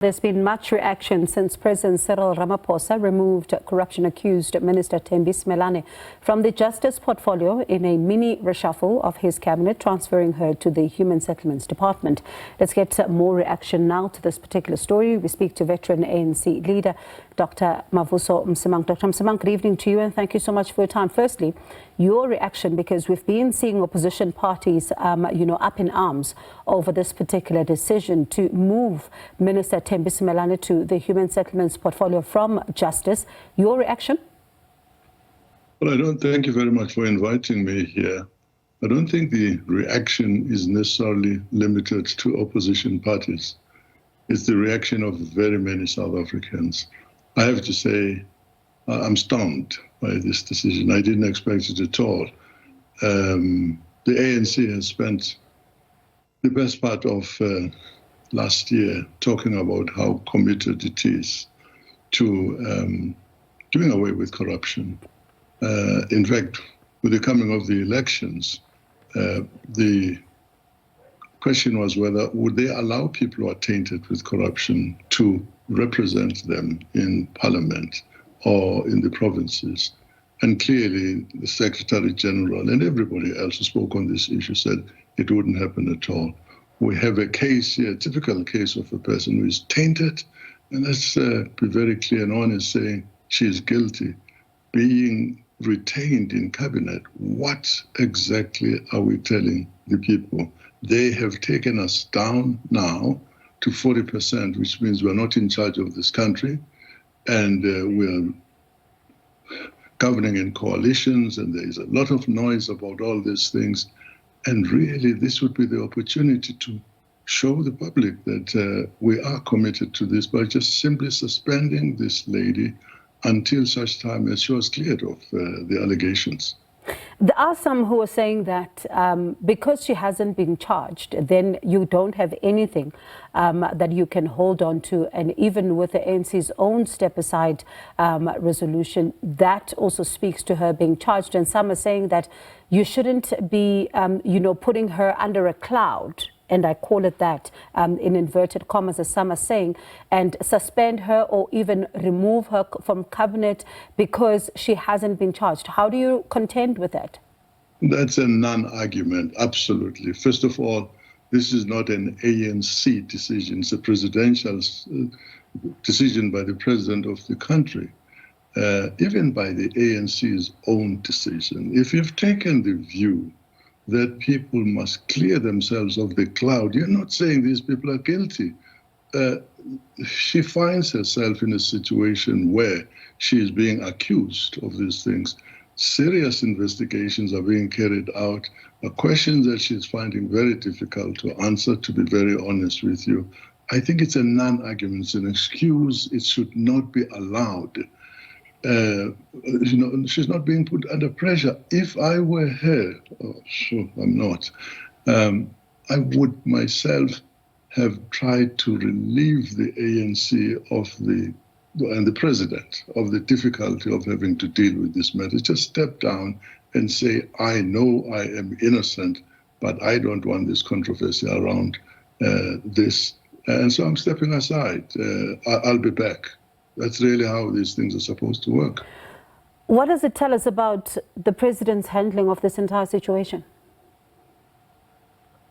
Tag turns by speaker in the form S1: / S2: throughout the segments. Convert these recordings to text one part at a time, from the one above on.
S1: There's been much reaction since President Cyril Ramaphosa removed corruption-accused Minister Thembi Simelane from the Justice portfolio in a mini-reshuffle of his cabinet, transferring her to the Human Settlements Department. Let's get more reaction now to this particular story. We speak to Veteran ANC leader, Dr. Mavuso Msimang. Dr. Msimang, good evening to you and thank you so much for your time. Firstly, your reaction, because we've been seeing opposition parties, up in arms over this particular decision to move Minister Thembi Simelane to the Human Settlements portfolio from Justice. Your reaction?
S2: Well, thank you very much for inviting me here. I don't think the reaction is necessarily limited to opposition parties. It's the reaction of very many South Africans. I have to say, I'm stunned by this decision. I didn't expect it at all. The ANC has spent the best part of last year talking about how committed it is to doing away with corruption. In fact, with the coming of the elections, the question was whether would they allow people who are tainted with corruption to represent them in Parliament or in the provinces. And clearly, the Secretary General and everybody else who spoke on this issue said it wouldn't happen at all. We have a case here, a typical case of a person who is tainted, and let's be very clear and honest, saying she is guilty, being retained in cabinet. What exactly are we telling the people? They have taken us down now to 40%, which means we're not in charge of this country, and we're governing in coalitions, and there is a lot of noise about all these things. And really, this would be the opportunity to show the public that we are committed to this by just simply suspending this lady until such time as she was cleared of the allegations.
S1: There are some who are saying that because she hasn't been charged, then you don't have anything that you can hold on to. And even with the ANC's own step-aside resolution, that also speaks to her being charged. And some are saying that you shouldn't be, putting her under a cloud, and I call it that in inverted commas, as some are saying, and suspend her or even remove her from cabinet because she hasn't been charged. How do you contend with that?
S2: That's a non-argument, absolutely. First of all, this is not an ANC decision. It's a presidential decision by the president of the country, even by the ANC's own decision. If you've taken the view that people must clear themselves of the cloud, you're not saying these people are guilty. She finds herself in a situation where she is being accused of these things. Serious investigations are being carried out, questions that she's finding very difficult to answer, to be very honest with you. I think it's a non-argument, it's an excuse. It should not be allowed. She's not being put under pressure. If I were her, I'm not, I would myself have tried to relieve the ANC and the president of the difficulty of having to deal with this matter. Just step down and say, I know I am innocent, but I don't want this controversy around this. And so I'm stepping aside. I'll be back. That's really how these things are supposed to work.
S1: What does it tell us about the president's handling of this entire situation?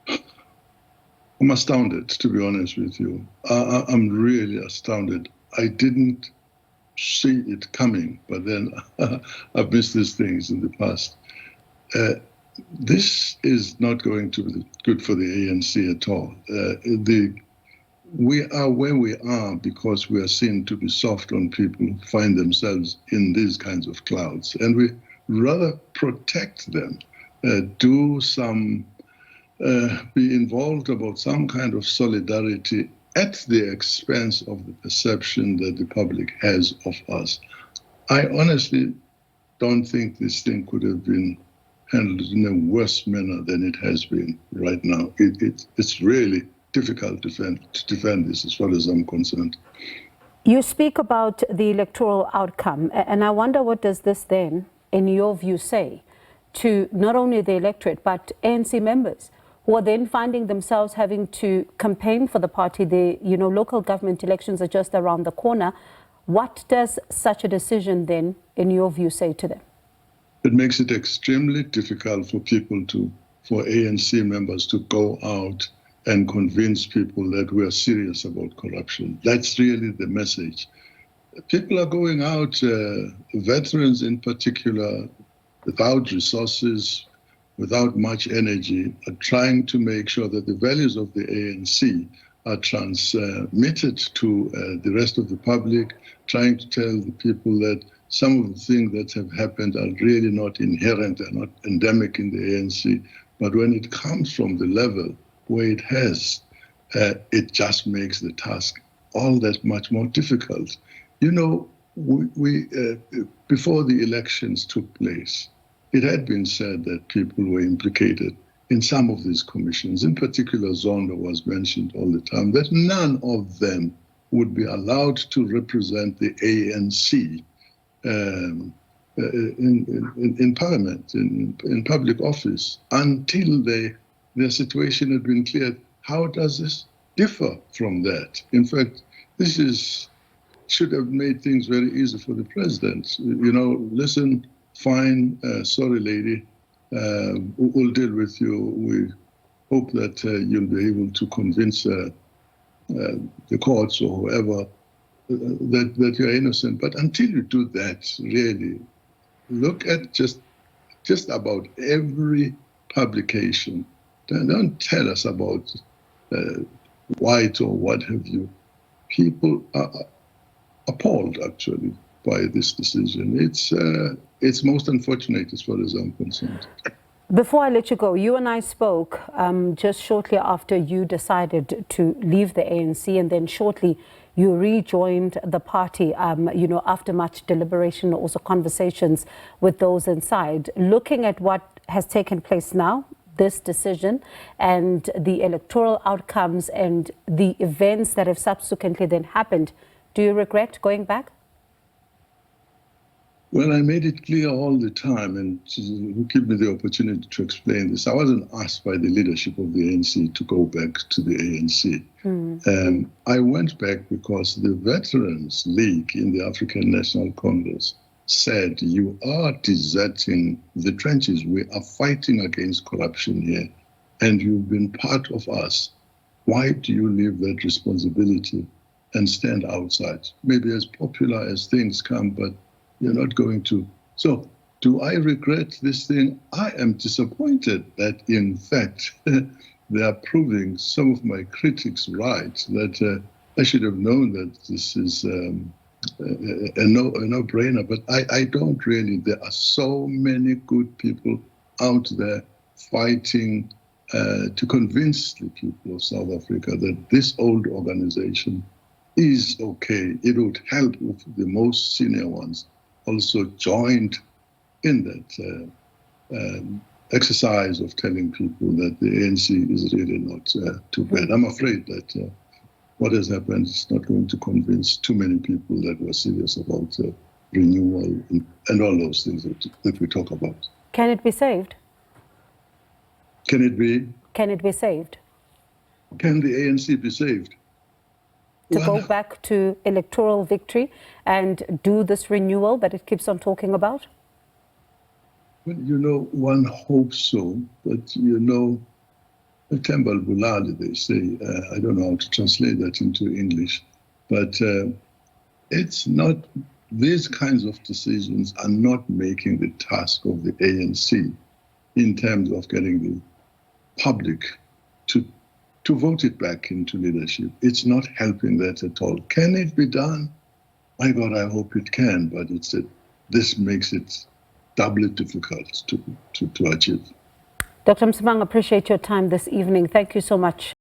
S2: I'm astounded, to be honest with you. I'm really astounded. I didn't see it coming, but then I've missed these things in the past. This is not going to be good for the ANC at all. We are where we are because we are seen to be soft on people who find themselves in these kinds of clouds. And we rather protect them, be involved about some kind of solidarity at the expense of the perception that the public has of us. I honestly don't think this thing could have been handled in a worse manner than it has been right now. It's really difficult to defend this as far as I'm concerned.
S1: You speak about the electoral outcome, and I wonder what does this then, in your view, say to not only the electorate, but ANC members who are then finding themselves having to campaign for the party. The local government elections are just around the corner. What does such a decision then, in your view, say to them?
S2: It makes it extremely difficult for for ANC members to go out and convince people that we are serious about corruption. That's really the message. People are going out, veterans in particular, without resources, without much energy, are trying to make sure that the values of the ANC are transmitted to the rest of the public, trying to tell the people that some of the things that have happened are really not inherent, are not endemic in the ANC. But when it comes from the level where it has, it just makes the task all that much more difficult. We before the elections took place, it had been said that people were implicated in some of these commissions. In particular, Zondo was mentioned all the time, that none of them would be allowed to represent the ANC in Parliament, in public office, until their situation had been cleared. How does this differ from that? In fact, this should have made things very easy for the president. Listen, fine, sorry, lady, we'll deal with you. We hope that you'll be able to convince the courts or whoever that you're innocent. But until you do that, really, look at just about every publication. Don't tell us about white or what have you. People are appalled, actually, by this decision. It's most unfortunate as far as I'm concerned.
S1: Before I let you go, you and I spoke just shortly after you decided to leave the ANC, and then shortly you rejoined the party, after much deliberation, also conversations with those inside. Looking at what has taken place now, this decision and the electoral outcomes and the events that have subsequently then happened, do you regret going back?
S2: Well, I made it clear all the time, and you give me the opportunity to explain this. I wasn't asked by the leadership of the ANC to go back to the ANC. I went back because the Veterans League in the African National Congress said, you are deserting the trenches. We are fighting against corruption here, and you've been part of us. Why do you leave that responsibility and stand outside? Maybe as popular as things come, but you're not going to. So do I regret this thing? I am disappointed that, in fact, they are proving some of my critics right, that I should have known that this is a no-brainer. But I don't really. There are so many good people out there fighting to convince the people of South Africa that this old organization is okay. It would help if the most senior ones also joined in that exercise of telling people that the ANC is really not too bad. I'm afraid that what has happened is not going to convince too many people that we're serious about renewal and all those things that we talk about.
S1: Can it be saved?
S2: Can it be?
S1: Can it be saved?
S2: Can the ANC be saved?
S1: To go back to electoral victory and do this renewal that it keeps on talking about?
S2: Well, one hopes so, but Thembi Simelane, they say, I don't know how to translate that into English, but it's not, these kinds of decisions are not making the task of the ANC in terms of getting the public to vote it back into leadership. It's not helping that at all. Can it be done? My God, I hope it can, but this makes it doubly difficult to achieve.
S1: Dr. Msimang, appreciate your time this evening. Thank you so much.